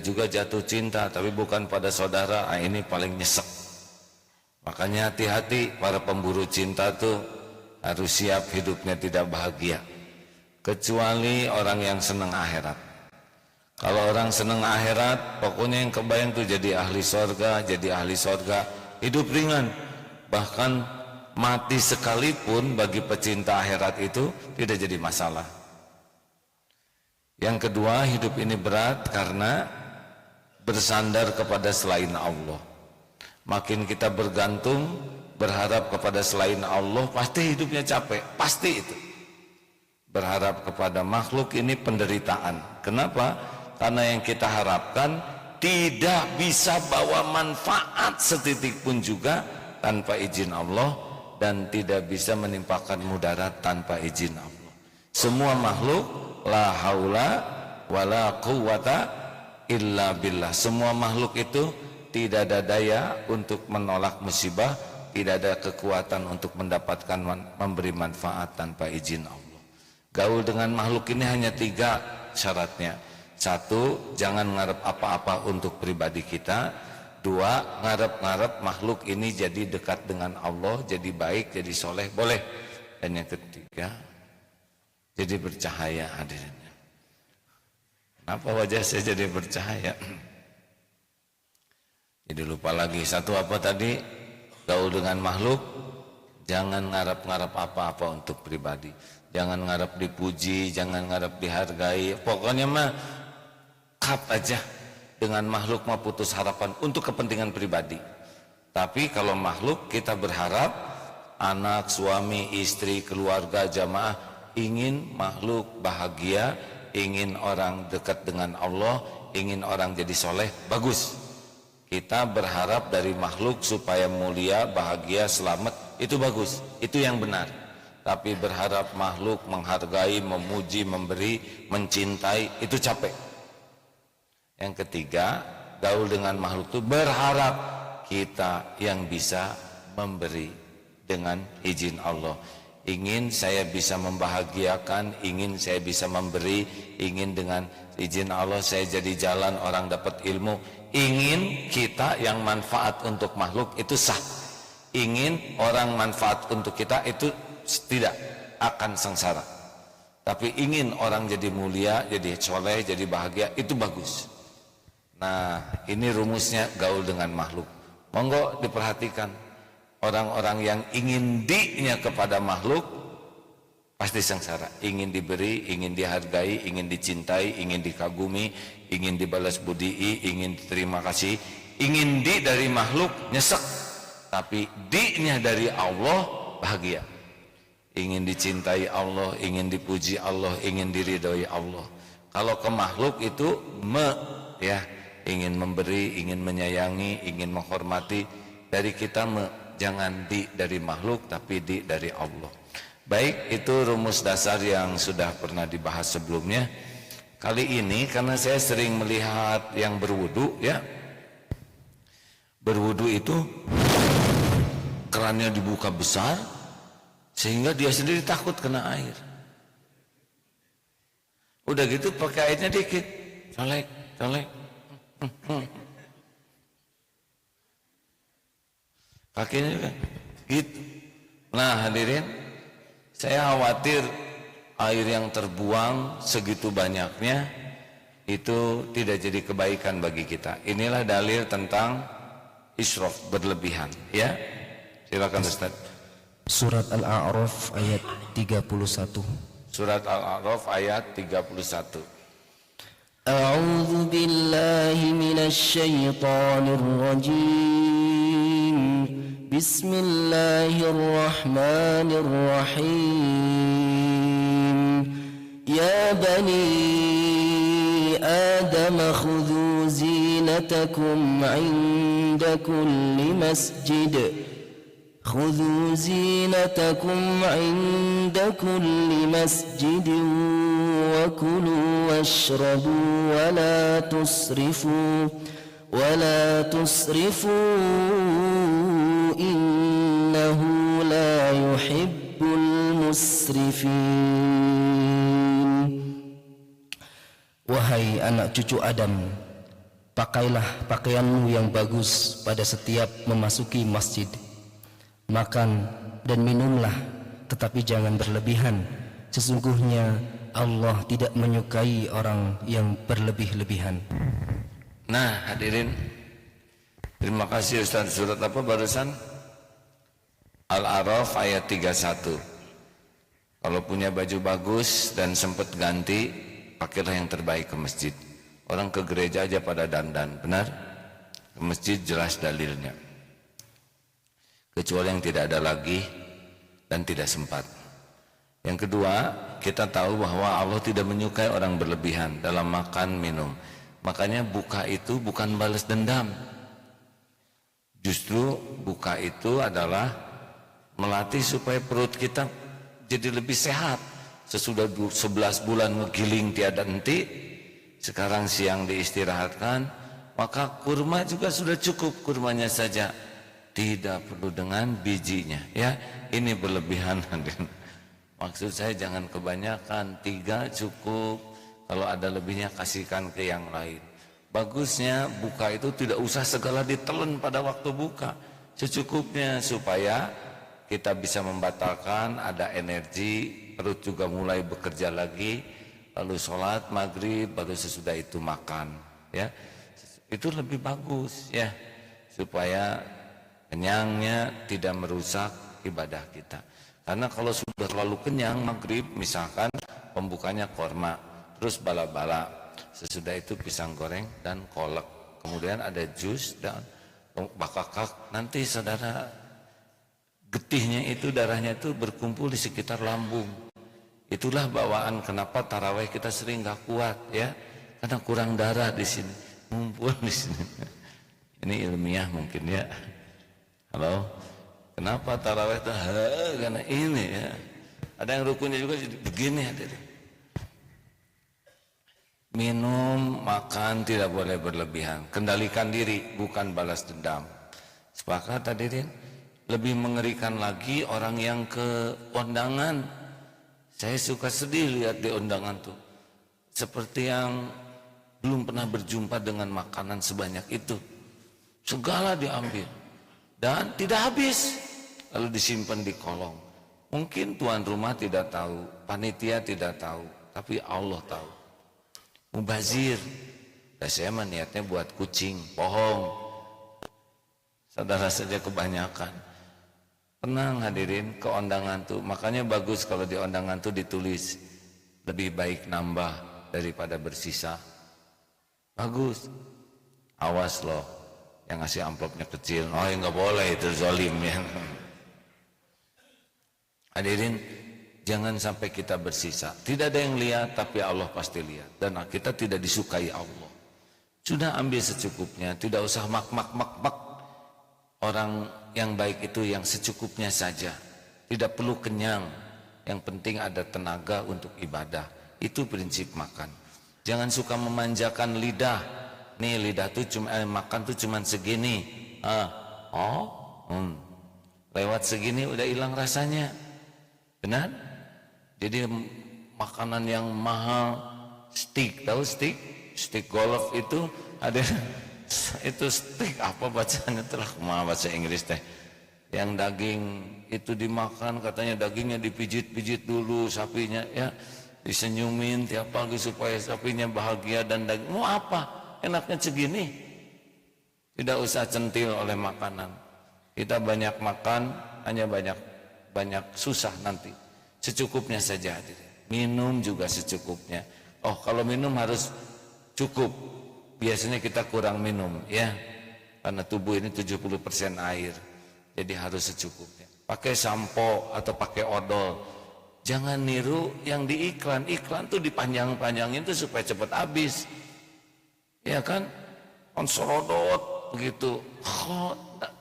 juga jatuh cinta tapi bukan pada saudara, ini paling nyesek. Makanya hati-hati para pemburu cinta tuh harus siap hidupnya tidak bahagia, kecuali orang yang senang akhirat. Kalau orang senang akhirat, pokoknya yang kebayang tuh jadi ahli sorga, hidup ringan. Bahkan mati sekalipun bagi pecinta akhirat itu tidak jadi masalah. Yang kedua, hidup ini berat karena bersandar kepada selain Allah. Makin kita bergantung, berharap kepada selain Allah, pasti hidupnya capek, pasti itu. Berharap kepada makhluk ini penderitaan. Kenapa? Karena yang kita harapkan tidak bisa bawa manfaat setitik pun juga tanpa izin Allah, dan tidak bisa menimpakan mudarat tanpa izin Allah. Semua makhluk la haula wala quwata illa billah. Semua makhluk itu tidak ada daya untuk menolak musibah, tidak ada kekuatan untuk mendapatkan memberi manfaat tanpa izin Allah. Gaul dengan makhluk ini hanya 3 syaratnya. 1, jangan ngarep apa-apa untuk pribadi kita. 2, ngarep-ngarep makhluk ini jadi dekat dengan Allah, jadi baik, jadi soleh, boleh. Dan yang ketiga, jadi bercahaya. Hadirin, kenapa wajah saya jadi bercahaya? Jadi lupa lagi. 1 apa tadi? Gaul dengan makhluk, jangan ngarep-ngarep apa-apa untuk pribadi. Jangan ngarep dipuji, jangan ngarep dihargai. Pokoknya mah cut aja. Dengan makhluk mah putus harapan untuk kepentingan pribadi. Tapi kalau makhluk kita berharap anak, suami, istri, keluarga, jamaah ingin makhluk bahagia, ingin orang dekat dengan Allah, ingin orang jadi soleh, bagus. Kita berharap dari makhluk supaya mulia, bahagia, selamat, itu bagus, itu yang benar. Tapi berharap makhluk menghargai, memuji, memberi, mencintai, itu capek. Yang ketiga, gaul dengan makhluk itu berharap kita yang bisa memberi dengan izin Allah. Ingin saya bisa membahagiakan, ingin saya bisa memberi, ingin dengan izin Allah saya jadi jalan orang dapat ilmu. Ingin kita yang manfaat untuk makhluk itu sah. Ingin orang manfaat untuk kita itu tidak akan sengsara. Tapi ingin orang jadi mulia, jadi soleh, jadi bahagia, itu bagus. Nah, ini rumusnya gaul dengan makhluk. Monggo diperhatikan. Orang-orang yang ingin di-nya kepada makhluk pasti sengsara. Ingin diberi, ingin dihargai, ingin dicintai, ingin dikagumi, ingin dibalas budii, ingin diterima kasih. Ingin di dari makhluk nyesek, tapi di-nya dari Allah bahagia. Ingin dicintai Allah, ingin dipuji Allah, ingin diridhoi Allah. Kalau ke makhluk itu ingin memberi, ingin menyayangi, ingin menghormati. Dari kita jangan di dari makhluk, tapi di dari Allah. Baik, itu rumus dasar yang sudah pernah dibahas sebelumnya. Kali ini karena saya sering melihat yang berwudu, ya, berwudu itu kerannya dibuka besar sehingga dia sendiri takut kena air. Udah gitu pakai airnya dikit, colek. Kakinya juga gitu. Nah hadirin, saya khawatir air yang terbuang segitu banyaknya itu tidak jadi kebaikan bagi kita. Inilah dalil tentang israf, berlebihan, ya. Silakan Ustaz. Surat Al-A'raf ayat 31. Surat Al-A'raf ayat 31. A'udzu billahi minasy syaithanir rajim. Bismillahirrahmanirrahim. Ya bani Adam khudhu zinatakum 'inda kulli masjid. خذوا زينتكم عند كل مسجد وكلوا واشربوا ولا تسرفوا إنه لا يحب المسرفين. Wahai anak cucu Adam, Pakailah pakaianmu yang bagus pada setiap memasuki masjid. Makan dan minumlah, tetapi jangan berlebihan. Sesungguhnya Allah tidak menyukai orang yang berlebih-lebihan. Nah hadirin, terima kasih Ustaz. Surat apa barusan? Al-A'raf ayat 31. Kalau punya baju bagus dan sempat ganti, pakailah yang terbaik ke masjid. Orang ke gereja aja pada dandan, benar? Ke masjid jelas dalilnya. Kecuali yang tidak ada lagi dan tidak sempat. Yang kedua, kita tahu bahwa Allah tidak menyukai orang berlebihan dalam makan minum. Makanya buka itu bukan balas dendam. Justru buka itu adalah melatih supaya perut kita jadi lebih sehat. Sesudah 11 bulan ngegiling tiada henti, sekarang siang diistirahatkan, maka kurma juga sudah cukup, kurmanya saja, tidak perlu dengan bijinya. Ya, ini berlebihan. Maksud saya jangan kebanyakan, 3 cukup. Kalau ada lebihnya kasihkan ke yang lain. Bagusnya buka itu tidak usah segala ditelan pada waktu buka, secukupnya supaya kita bisa membatalkan, ada energi, perut juga mulai bekerja lagi, lalu sholat maghrib, baru sesudah itu makan. Ya, itu lebih bagus ya, supaya kenyangnya tidak merusak ibadah kita. Karena kalau sudah terlalu kenyang maghrib, misalkan pembukanya korma, terus bala-bala, sesudah itu pisang goreng dan kolak, kemudian ada jus dan bakakak, nanti saudara getihnya itu, darahnya itu berkumpul di sekitar lambung. Itulah bawaan kenapa taraweh kita sering gak kuat ya, karena kurang darah di sini, ngumpul di sini. Ini ilmiah mungkin ya. Halo, kenapa taraweh itu? Karena ini ya. Ada yang rukunnya juga begini hadirin. Minum, makan tidak boleh berlebihan. Kendalikan diri, bukan balas dendam. Sepakat hadirin? Lebih mengerikan lagi orang yang ke undangan. Saya suka sedih lihat di undangan tuh. Seperti yang belum pernah berjumpa dengan makanan sebanyak itu. Segala diambil. Dan tidak habis. Lalu disimpan di kolong. Mungkin tuan rumah tidak tahu, panitia tidak tahu, tapi Allah tahu. Mubazir. Dan saya mah niatnya buat kucing, bohong. Saudara saja kebanyakan. Tenang hadirin, ke undangan tuh. Makanya bagus kalau di undangan tuh ditulis, lebih baik nambah daripada bersisa. Bagus. Awas loh, yang ngasih amplopnya kecil. Oh ya nggak boleh, itu zalim ya. Hadirin, jangan sampai kita bersisa. Tidak ada yang lihat, tapi Allah pasti lihat. Dan kita tidak disukai Allah. Sudah ambil secukupnya, tidak usah mak. Orang yang baik itu yang secukupnya saja. Tidak perlu kenyang. Yang penting ada tenaga untuk ibadah. Itu prinsip makan. Jangan suka memanjakan lidah. Nih lidah tuh cuma makan tuh cuma segini. Lewat segini udah hilang rasanya. Benar? Jadi makanan yang mahal, steak, tahu steak? Steak golf itu ada, itu steak apa bacanya, telah bahasa Inggris teh. Yang daging itu dimakan, katanya dagingnya dipijit-pijit dulu sapinya ya, disenyumin tiap pagi supaya sapinya bahagia dan daging. Mau apa? Enaknya segini. Tidak usah centil oleh makanan. Kita banyak makan, hanya banyak susah nanti. Secukupnya saja. Minum juga secukupnya. Oh, kalau minum harus cukup. Biasanya kita kurang minum ya. Karena tubuh ini 70% air. Jadi harus secukupnya. Pakai sampo atau pakai odol. Jangan niru yang di iklan. Iklan tuh dipanjang-panjangin tuh supaya cepat habis. Ya kan? Konsolodot begitu.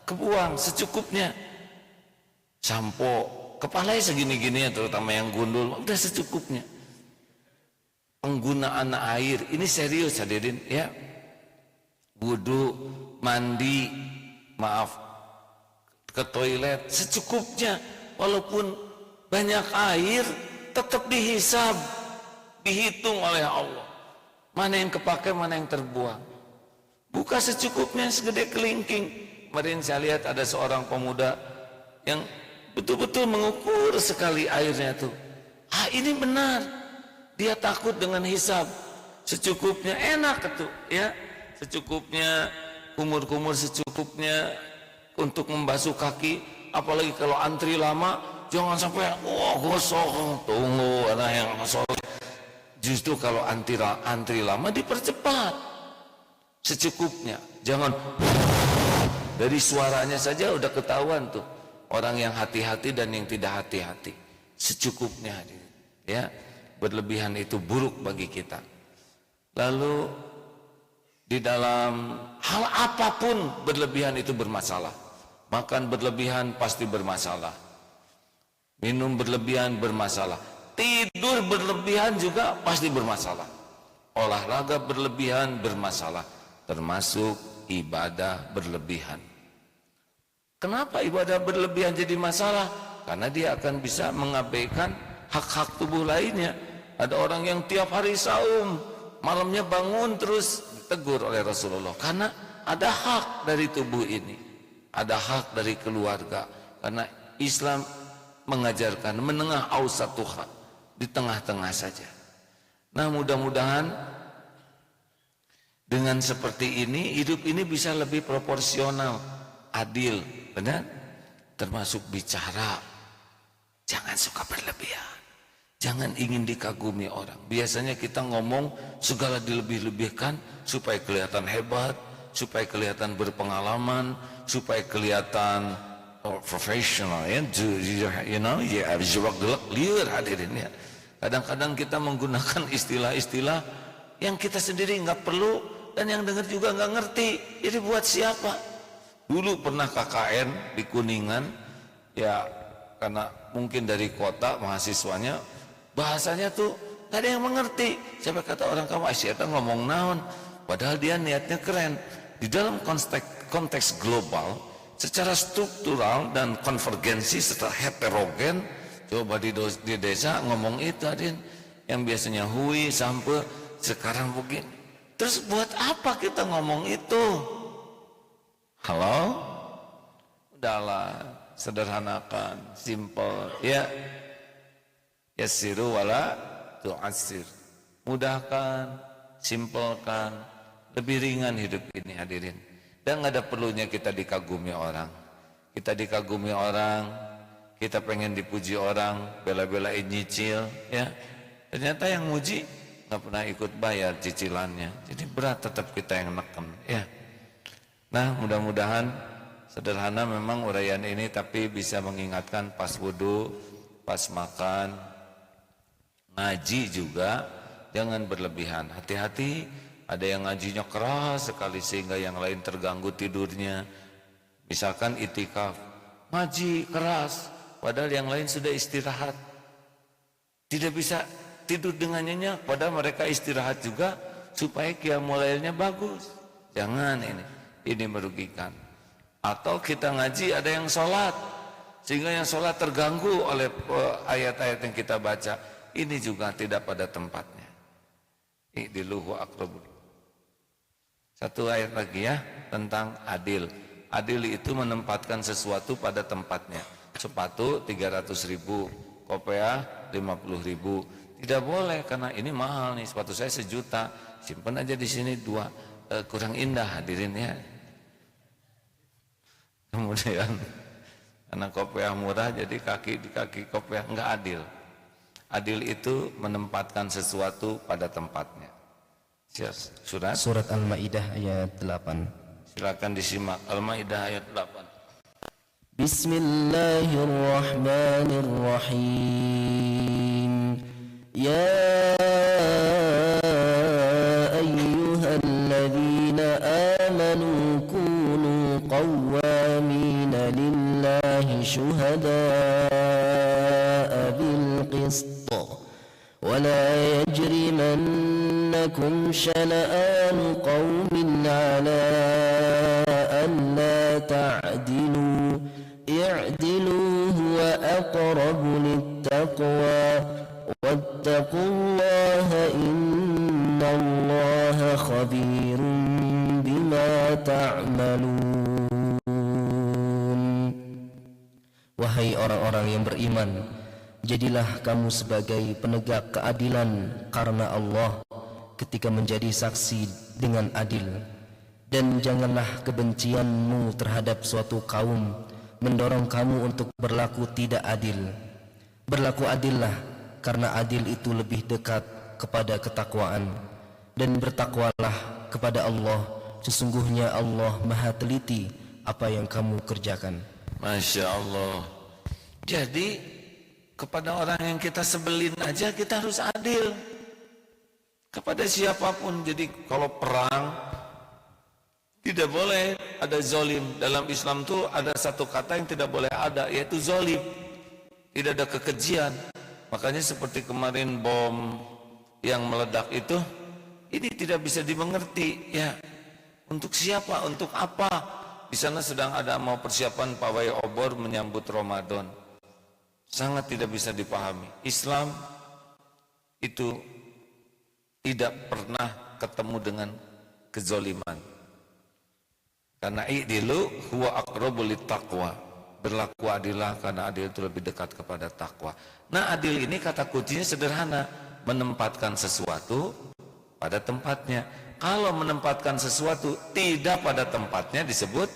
Kebuang secukupnya. Sampo kepalanya segini-gini ya, terutama yang gundul, udah secukupnya. Penggunaan air ini serius hadirin ya. Wudu, mandi, ke toilet secukupnya. Walaupun banyak air, tetap dihisab, dihitung oleh Allah. Mana yang kepakai, mana yang terbuang. Buka secukupnya segede kelingking. Kemarin saya lihat ada seorang pemuda yang betul-betul mengukur sekali airnya tuh. Ini benar. Dia takut dengan hisab. Secukupnya enak itu ya. Secukupnya kumur-kumur secukupnya untuk membasuh kaki, apalagi kalau antri lama jangan sampai gosong, tunggu ada yang soleh. Justru kalau antri lama dipercepat secukupnya, jangan dari suaranya saja udah ketahuan tuh orang yang hati-hati dan yang tidak hati-hati. Secukupnya ya, berlebihan itu buruk bagi kita. Lalu di dalam hal apapun berlebihan itu bermasalah. Makan berlebihan pasti bermasalah. Minum berlebihan bermasalah. Tidur berlebihan juga pasti bermasalah. Olahraga berlebihan bermasalah. Termasuk ibadah berlebihan. Kenapa ibadah berlebihan jadi masalah? Karena dia akan bisa mengabaikan hak-hak tubuh lainnya. Ada orang yang tiap hari saum, malamnya bangun terus ditegur oleh Rasulullah. Karena ada hak dari tubuh ini. Ada hak dari keluarga. Karena Islam mengajarkan menengah ausatuha, di tengah-tengah saja. Nah, mudah-mudahan dengan seperti ini hidup ini bisa lebih proporsional, adil, benar? Termasuk bicara, jangan suka berlebihan, jangan ingin dikagumi orang. Biasanya kita ngomong segala dilebih-lebihkan supaya kelihatan hebat, supaya kelihatan berpengalaman, supaya kelihatan profesional, ya, liar hadirin ya. Kadang-kadang kita menggunakan istilah-istilah yang kita sendiri nggak perlu dan yang dengar juga nggak ngerti. Jadi buat siapa? Dulu pernah KKN di Kuningan, ya karena mungkin dari kota mahasiswanya bahasanya tuh nggak ada yang mengerti. Siapa kata orang kamu Aisyah ngomong naon, padahal dia niatnya keren. Di dalam konteks global, secara struktural dan konvergensi serta heterogen, coba di desa ngomong itu adin, yang biasanya hui sampai sekarang begini. Terus buat apa kita ngomong itu? Halo? Udahlah, sederhanakan, simple, ya. Yassiru wala tu'assir. Mudahkan, simpelkan, lebih ringan hidup ini hadirin. Dan nggak ada perlunya kita dikagumi orang. Kita dikagumi orang, kita pengen dipuji orang, bela-belain nyicil, ya. Ternyata yang muji nggak pernah ikut bayar cicilannya. Jadi berat tetap kita yang neken, ya. Nah, mudah-mudahan sederhana memang uraian ini, tapi bisa mengingatkan pas wudu, pas makan, ngaji juga jangan berlebihan. Hati-hati. Ada yang ngajinya keras sekali sehingga yang lain terganggu tidurnya. Misalkan itikaf, ngaji keras, padahal yang lain sudah istirahat. Tidak bisa tidur dengan nyenyak, padahal mereka istirahat juga supaya qiyamul lailnya bagus. Jangan ini merugikan. Atau kita ngaji ada yang sholat, sehingga yang sholat terganggu oleh ayat-ayat yang kita baca. Ini juga tidak pada tempatnya. I'diluhu aqrabul. Satu ayat lagi ya tentang adil. Adil itu menempatkan sesuatu pada tempatnya. Sepatu 300.000, kopiah 50.000. Tidak boleh karena ini mahal nih, sepatu saya 1 juta. Simpan aja di sini 2, kurang indah hadirin ya. Kemudian karena kopiah murah jadi kaki kopiah enggak adil. Adil itu menempatkan sesuatu pada tempatnya. Surat Al-Maidah ayat 8. Silakan disimak Al-Maidah ayat 8. Bismillahirrahmanirrahim. Ya ayyuhalladzina amanu kunu qawwamina lillahi syuhada'a bil qist. ولا يجرمنكم شنآن قوم على ألا تعدلوا اعدلوا هو أقرب للتقوى واتقوا الله إن الله خبير بما تعملون. Wahai orang-orang yang beriman, jadilah kamu sebagai penegak keadilan karena Allah ketika menjadi saksi dengan adil. Dan janganlah kebencianmu terhadap suatu kaum mendorong kamu untuk berlaku tidak adil. Berlaku adillah, karena adil itu lebih dekat kepada ketakwaan. Dan bertakwalah kepada Allah, sesungguhnya Allah Maha Teliti apa yang kamu kerjakan. Masya Allah. Jadi kepada orang yang kita sebelin aja kita harus adil. Kepada siapapun. Jadi kalau perang tidak boleh ada zolim. Dalam Islam tuh ada satu kata yang tidak boleh ada, yaitu zolim. Tidak ada kekejian. Makanya seperti kemarin bom yang meledak itu, ini tidak bisa dimengerti ya. Untuk siapa, untuk apa? Di sana sedang ada mau persiapan pawai obor menyambut Ramadan. Sangat tidak bisa dipahami. Islam itu tidak pernah ketemu dengan kezoliman. Karena i'dilu huwa aqrabu littaqwa. Berlaku adillah karena adil itu lebih dekat kepada takwa. Nah, adil ini kata kuncinya sederhana, menempatkan sesuatu pada tempatnya. Kalau menempatkan sesuatu tidak pada tempatnya disebut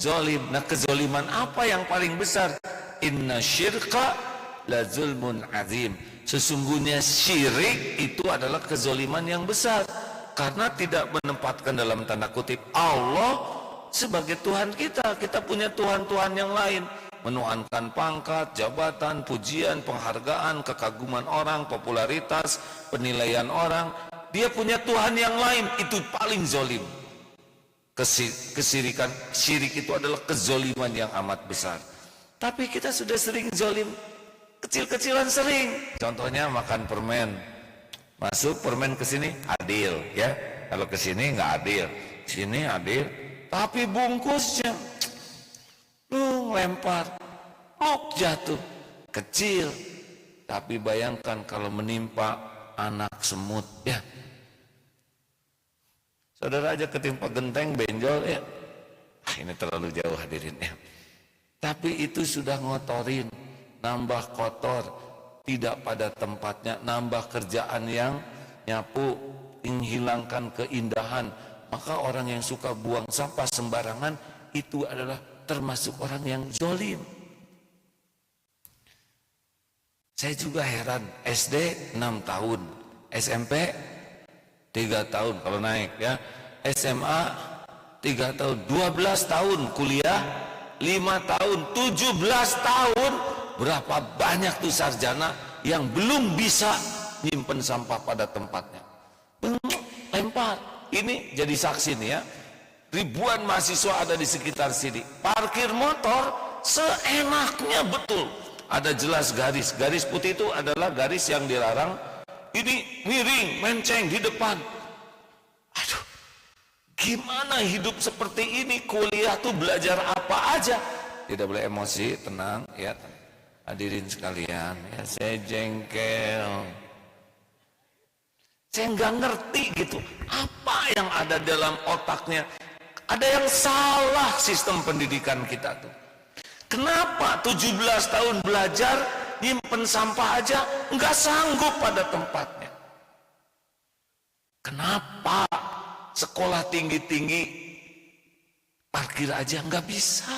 zolim. Nah, kezoliman apa yang paling besar? Inna syirka la zulmun azim. Sesungguhnya syirik itu adalah kezoliman yang besar, karena tidak menempatkan dalam tanda kutip Allah sebagai Tuhan kita. Kita punya Tuhan-Tuhan yang lain, menuhankan pangkat, jabatan, pujian, penghargaan, kekaguman orang, popularitas, penilaian orang. Dia punya Tuhan yang lain, itu paling zolim. Kesirikan, syirik itu adalah kezoliman yang amat besar. Tapi kita sudah sering zolim, kecil-kecilan sering. Contohnya makan permen, masuk permen ke sini adil ya, kalau ke sini nggak adil, sini adil, tapi bungkusnya lempar, jatuh, kecil. Tapi bayangkan kalau menimpa anak semut ya. Saudara aja ketimpa genteng benjol ya. Ini terlalu jauh hadirin ya. Tapi itu sudah ngotorin, nambah kotor, tidak pada tempatnya, nambah kerjaan yang nyapu, menghilangkan keindahan. Maka orang yang suka buang sampah sembarangan itu adalah termasuk orang yang zolim. Saya juga heran, SD 6 tahun, SMP 3 tahun kalau naik ya, SMA 3 tahun, 12 tahun kuliah 5 tahun, 17 tahun. Berapa banyak tuh sarjana yang belum bisa nyimpen sampah pada tempatnya, lempar. Ini jadi saksi nih ya, ribuan mahasiswa ada di sekitar sini, parkir motor seenaknya betul. Ada jelas garis putih itu adalah garis yang dilarang. Ini miring, menceng di depan. Aduh, gimana hidup seperti ini? Kuliah tuh belajar apa aja? Tidak boleh emosi, tenang ya. Hadirin sekalian, ya saya jengkel. Saya nggak ngerti gitu, apa yang ada dalam otaknya. Ada yang salah sistem pendidikan kita tuh. Kenapa 17 tahun belajar, nyimpen sampah aja nggak sanggup pada tempatnya? Kenapa sekolah tinggi-tinggi parkir aja nggak bisa?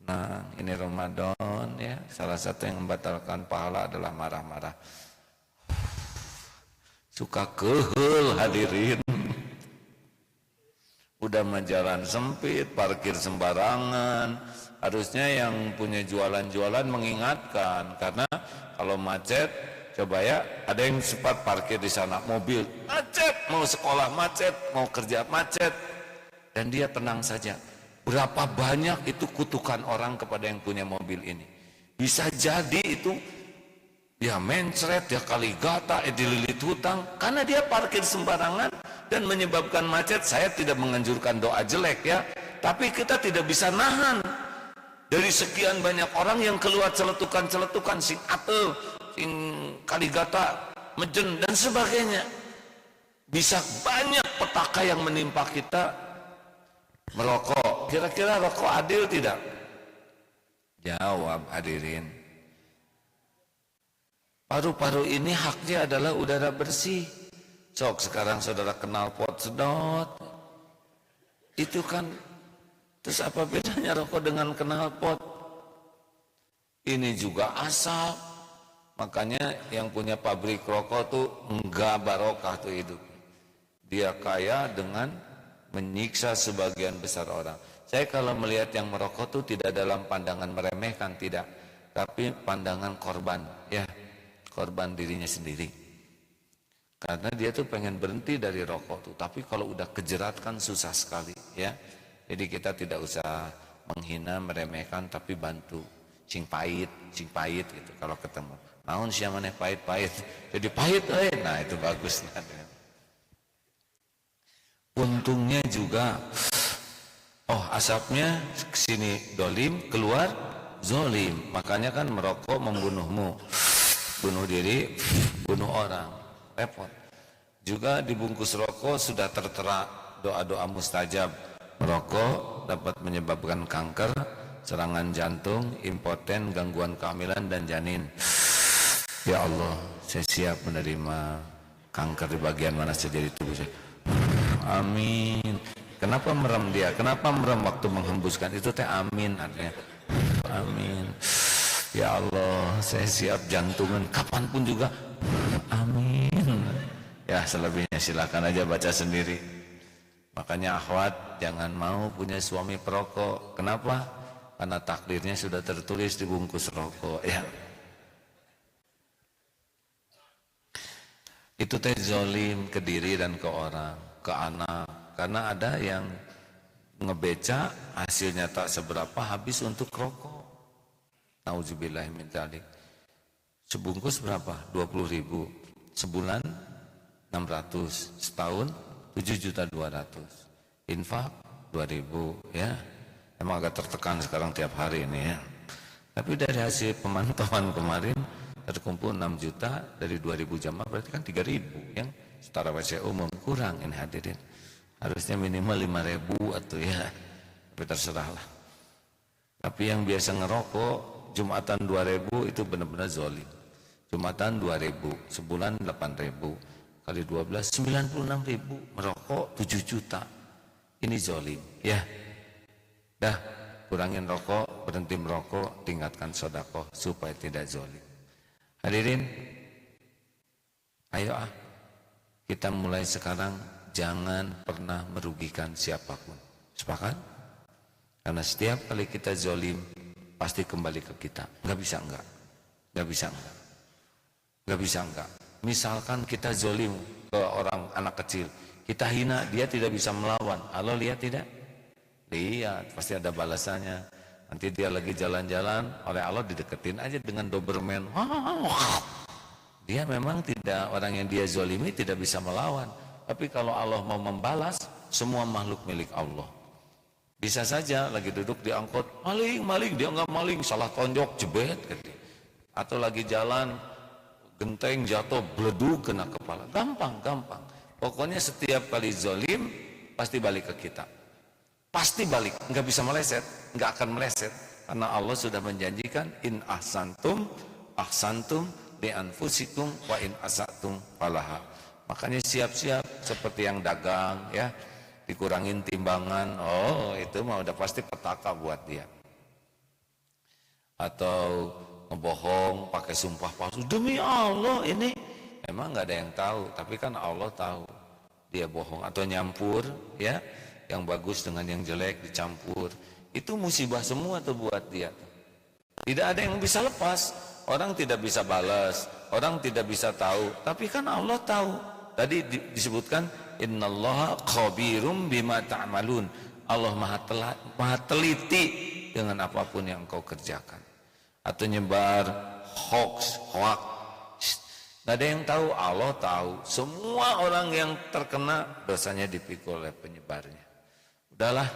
Nah, ini Ramadan ya, salah satu yang membatalkan pahala adalah marah-marah. Suka kehel hadirin. Udah jalan sempit, parkir sembarangan. Harusnya yang punya jualan-jualan mengingatkan, karena kalau macet, coba ya, ada yang sempat parkir di sana, mobil macet, mau sekolah macet, mau kerja macet, dan dia tenang saja. Berapa banyak itu kutukan orang kepada yang punya mobil ini. Bisa jadi itu dia mencret, dia kali gata, dililit hutang, karena dia parkir sembarangan dan menyebabkan macet. Saya tidak menganjurkan doa jelek ya, tapi kita tidak bisa nahan dari sekian banyak orang yang keluar celetukan-celetukan, sing atel, sing kali gata, mejen dan sebagainya. Bisa banyak petaka yang menimpa kita merokok. Kira-kira rokok adil tidak? Jawab hadirin. Paru-paru ini haknya adalah udara bersih. Sok sekarang saudara kenal pot sedot. Itu kan, terus apa bedanya rokok dengan kenal pot? Ini juga asap. Makanya yang punya pabrik rokok tuh enggak barokah tuh hidup. Dia kaya dengan menyiksa sebagian besar orang. Saya kalau melihat yang merokok tuh tidak dalam pandangan meremehkan, tidak, tapi pandangan korban, ya, korban dirinya sendiri. Karena dia tuh pengen berhenti dari rokok tuh, tapi kalau udah kejerat kan susah sekali, ya. Jadi kita tidak usah menghina, meremehkan, tapi bantu. Cing pahit gitu kalau ketemu. Naon sia maneh pahit-pahit. Jadi pahit, nah itu bagus. Untungnya juga, oh asapnya kesini dolim, keluar zolim. Makanya kan merokok membunuhmu, bunuh diri, bunuh orang, repot. Juga dibungkus rokok sudah tertera doa-doa mustajab. Merokok dapat menyebabkan kanker, serangan jantung, impoten, gangguan kehamilan dan janin. Ya Allah, saya siap menerima kanker di bagian mana saja di tubuh saya. Amin. Kenapa merem dia? Kenapa merem waktu menghembuskan? Itu teh amin artinya. Amin. Ya Allah, saya siap jantungan kapanpun juga. Amin. Ya selebihnya silakan aja baca sendiri. Makanya akhwat jangan mau punya suami perokok. Kenapa? Karena takdirnya sudah tertulis di bungkus rokok. Ya. Itu teh zolim ke diri dan ke orang, ke anak. Karena ada yang ngebeca hasilnya tak seberapa habis untuk rokok. Nauzubillah min dzalik. Sebungkus berapa? 20.000. Sebulan 600, setahun 7.200.000. Infak 2.000, ya. Emang agak tertekan sekarang tiap hari ini, ya. Tapi dari hasil pemantauan kemarin terkumpul 6 juta dari 2.000 jamaah, berarti kan 3.000 yang setara WC umum. Kurang ini hadirin, harusnya minimal 5.000 atau ya, tapi terserahlah. Tapi yang biasa ngerokok Jumatan 2.000 itu benar-benar zolim. Jumatan 2.000, sebulan 8.000 kali 12 96.000, merokok 7 juta. Ini zolim, ya. Dah, kurangin rokok, berhenti merokok, tingkatkan sedekah supaya tidak zolim. Hadirin, ayo kita mulai sekarang jangan pernah merugikan siapapun. Sepakat? Karena setiap kali kita zolim pasti kembali ke kita. Nggak bisa enggak. Misalkan kita zolim ke orang, anak kecil, kita hina, dia tidak bisa melawan. Allah lihat tidak? Lihat, pasti ada balasannya. Nanti dia lagi jalan-jalan, oleh Allah dideketin aja dengan Doberman. Dia memang tidak, orang yang dia zolimi tidak bisa melawan. Tapi kalau Allah mau membalas, semua makhluk milik Allah. Bisa saja lagi duduk di angkot, maling, dia enggak maling, salah tonjok, jebet gitu. Atau lagi jalan, genteng jatuh, beleduk kena kepala. Gampang. Pokoknya setiap kali zolim, pasti balik ke kita. Pasti balik, nggak bisa meleset, nggak akan meleset, karena Allah sudah menjanjikan in ahsantum li anfusikum wa in asatum falaha. Makanya siap-siap seperti yang dagang, ya, dikurangin timbangan, oh itu mah udah pasti petaka buat dia. Atau ngebohong pakai sumpah palsu, demi Allah ini memang nggak ada yang tahu, tapi kan Allah tahu dia bohong. Atau nyampur, ya, yang bagus dengan yang jelek dicampur, itu musibah semua tuh buat dia. Tidak ada yang bisa lepas, orang tidak bisa balas, orang tidak bisa tahu, tapi kan Allah tahu. Tadi disebutkan innallaha khabirum bima ta'malun. Allah maha teliti dengan apapun yang engkau kerjakan. Atau nyebar hoax, nggak ada yang tahu, Allah tahu. Semua orang yang terkena dosanya dipikul oleh penyebarnya. Udahlah,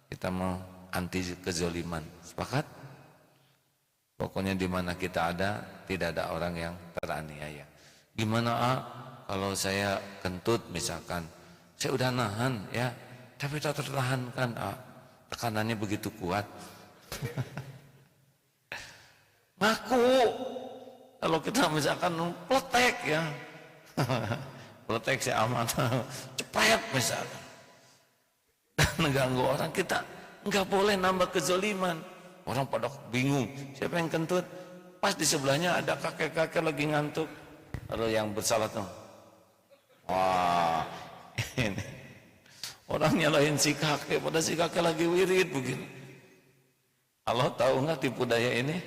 kita mau anti kezoliman. Sepakat? Pokoknya di mana kita ada, tidak ada orang yang teraniaya. Gimana kalau saya kentut misalkan, saya udah nahan ya, tapi tak tertahankan, tekanannya begitu kuat. Ngaku kalau kita misalkan peletek ya, peletek si aman, cepet misalkan, dan mengganggu orang, kita nggak boleh nambah kezoliman. Orang pada bingung, siapa yang kentut? Pas di sebelahnya ada kakek-kakek lagi ngantuk. Lalu yang bersalah tuh, wah ini orang nyalahin si kakek, pada si kakek lagi wirid begini. Allah tahu nggak tipu daya ini?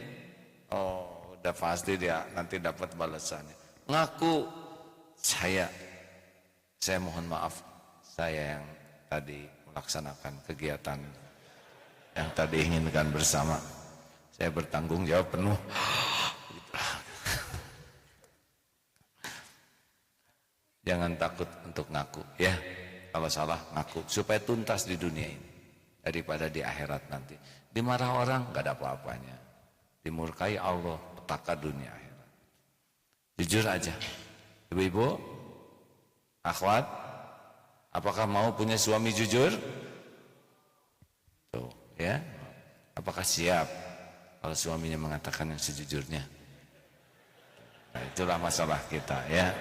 Oh, udah pasti dia nanti dapat balasannya. Ngaku, saya mohon maaf, saya yang tadi melaksanakan kegiatan yang tadi inginkan bersama. Saya bertanggung jawab penuh. Jangan takut untuk ngaku ya. Kalau salah ngaku supaya tuntas di dunia ini daripada di akhirat nanti. Dimarah orang gak ada apa-apanya. Dimurkai Allah, petaka dunia akhirat. Jujur aja. Ibu-ibu, akhwat, apakah mau punya suami jujur? Tuh, ya. Apakah siap kalau suaminya mengatakan yang sejujurnya? Nah, itulah masalah kita ya.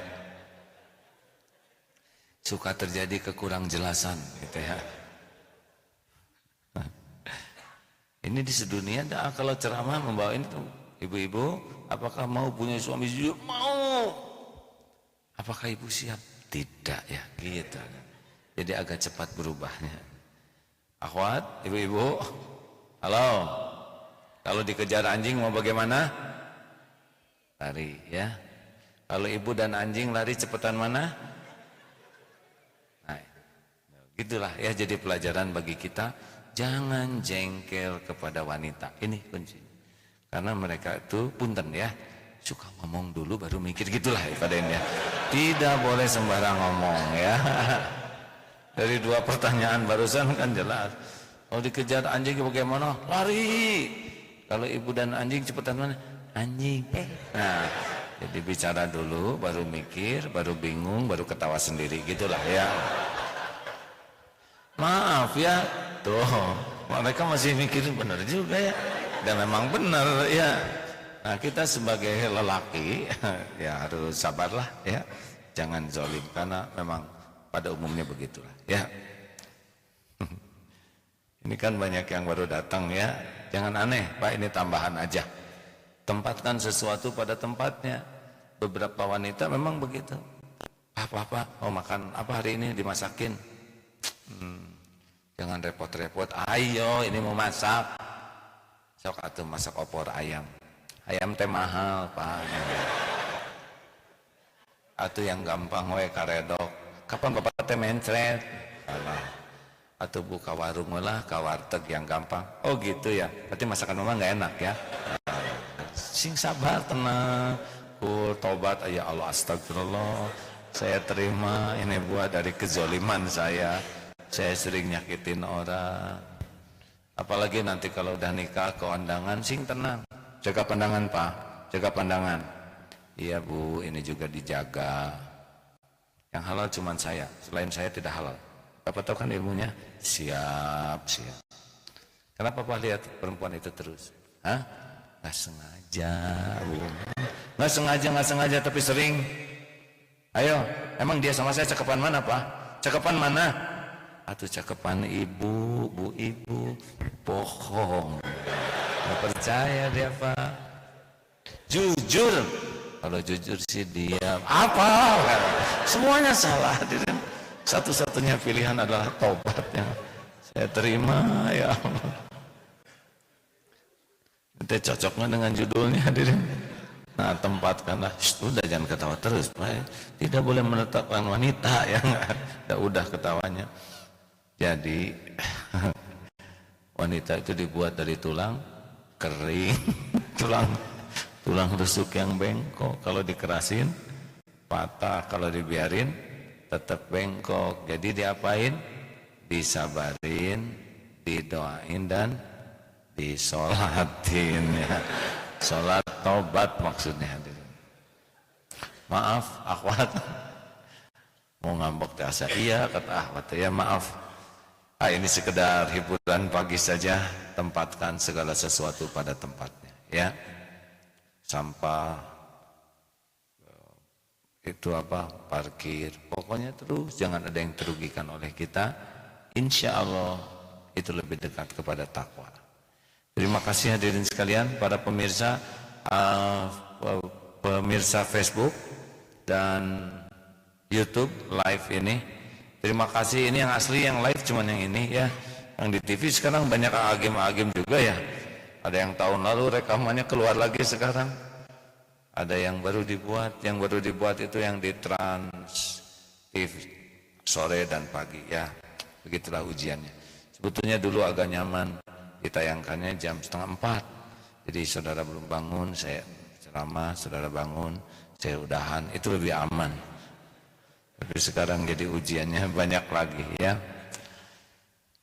Suka terjadi kekurang jelasan gitu ya. Ini di sedunia kalau ceramah membawa ini tuh, ibu-ibu, apakah mau punya suami jujur? Mau. Apakah ibu siap? Tidak ya, gitu. Jadi agak cepat berubahnya. Akhwat, ibu-ibu, halo. Kalau dikejar anjing mau bagaimana? Lari ya. Kalau ibu dan anjing lari cepetan mana? Nah, gitulah ya, jadi pelajaran bagi kita. Jangan jengkel kepada wanita. Ini kunci. Karena mereka itu punten ya, suka ngomong dulu baru mikir, gitulah ya. Tidak boleh sembarang ngomong ya. Dari dua pertanyaan barusan kan jelas. Kalau dikejar anjing bagaimana? Lari. Kalau ibu dan anjing cepetan mana? Anjing. Nah, jadi bicara dulu, baru mikir, baru bingung, baru ketawa sendiri, gitulah ya. Maaf ya, tuh mereka masih mikirin benar juga ya. Dan memang benar ya. Nah, kita sebagai lelaki ya harus sabarlah ya. Jangan zalim karena memang pada umumnya begitulah ya. Ini kan banyak yang baru datang ya. Jangan aneh, Pak, ini tambahan aja. Tempatkan sesuatu pada tempatnya. Beberapa wanita memang begitu. Pak, mau makan apa hari ini, dimasakin. Jangan repot-repot. Ayo, ini mau masak. Sok atuh masak opor ayam. Ayam teh mahal, Pak. Atuh yang gampang we karedok. Kapan Bapak teh mencret? Alah. Atuh buka warung lah, ka warteg yang gampang. Oh gitu ya. Berarti masakan mama enggak enak ya. Sing sabar, tenang. Tobat, ya Allah, astagfirullah. Saya terima ini buat dari kezoliman saya. Saya sering nyakitin orang. Apalagi nanti kalau udah nikah ke undangan, sing tenang. Jaga pandangan, Pak. Jaga pandangan. Iya, Bu, ini juga dijaga. Yang halal cuman saya. Selain saya tidak halal. Bapak tahu kan ilmunya? Siap. Kenapa Pak lihat perempuan itu terus? Hah? Nggak sengaja, Bu. Nggak sengaja, tapi sering. Ayo, emang dia sama saya cakepan mana, Pak? Cakepan mana? Atau cakepan ibu, bu ibu. Bohong. Nggak percaya dia, Pak. Jujur. Kalau jujur sih diam. Apa? Semuanya salah. Satu-satunya pilihan adalah tobatnya. Saya terima, ya Allah. Itu cocoknya dengan judulnya, hadirin. Nah, tempatkanlah. Sudah, jangan ketawa terus, Pak. Tidak boleh menetapkan wanita ya. Udah ketawanya. Jadi wanita itu dibuat dari tulang kering, tulang rusuk yang bengkok. Kalau dikerasin patah, kalau dibiarin tetap bengkok. Jadi diapain? Disabarin, didoain dan disolatin ya. Sholat tobat maksudnya. Maaf, akhwat, mau ngambek teh asa iya kata Ahwat ya maaf. Ini sekedar hiburan pagi saja, tempatkan segala sesuatu pada tempatnya ya. Sampah itu parkir, pokoknya terus jangan ada yang terugikan oleh kita. Insya Allah itu lebih dekat kepada takwa. Terima kasih hadirin sekalian, para pemirsa Facebook dan YouTube live ini. Terima kasih, ini yang asli, yang live cuman yang ini ya. Yang di TV sekarang banyak agim-agim juga ya. Ada yang tahun lalu rekamannya keluar lagi sekarang. Ada yang baru dibuat itu yang di Trans TV sore dan pagi ya. Begitulah ujiannya. Sebetulnya dulu agak nyaman ditayangkannya jam 3:30. Jadi saudara belum bangun, saya ceramah, saudara bangun, saya udahan, itu lebih aman. Tapi sekarang jadi ujiannya banyak lagi ya.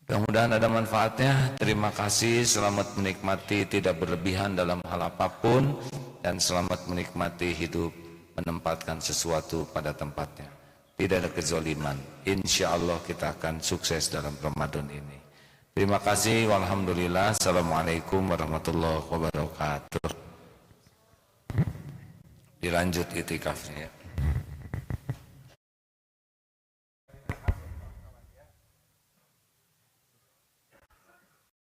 Mudah-mudahan ada manfaatnya. Terima kasih, selamat menikmati, tidak berlebihan dalam hal apapun, dan selamat menikmati hidup, menempatkan sesuatu pada tempatnya. Tidak ada kezaliman. Insya Allah kita akan sukses dalam Ramadan ini. Terima kasih, walhamdulillah. Assalamualaikum warahmatullahi wabarakatuh. Dilanjut itikafnya ya.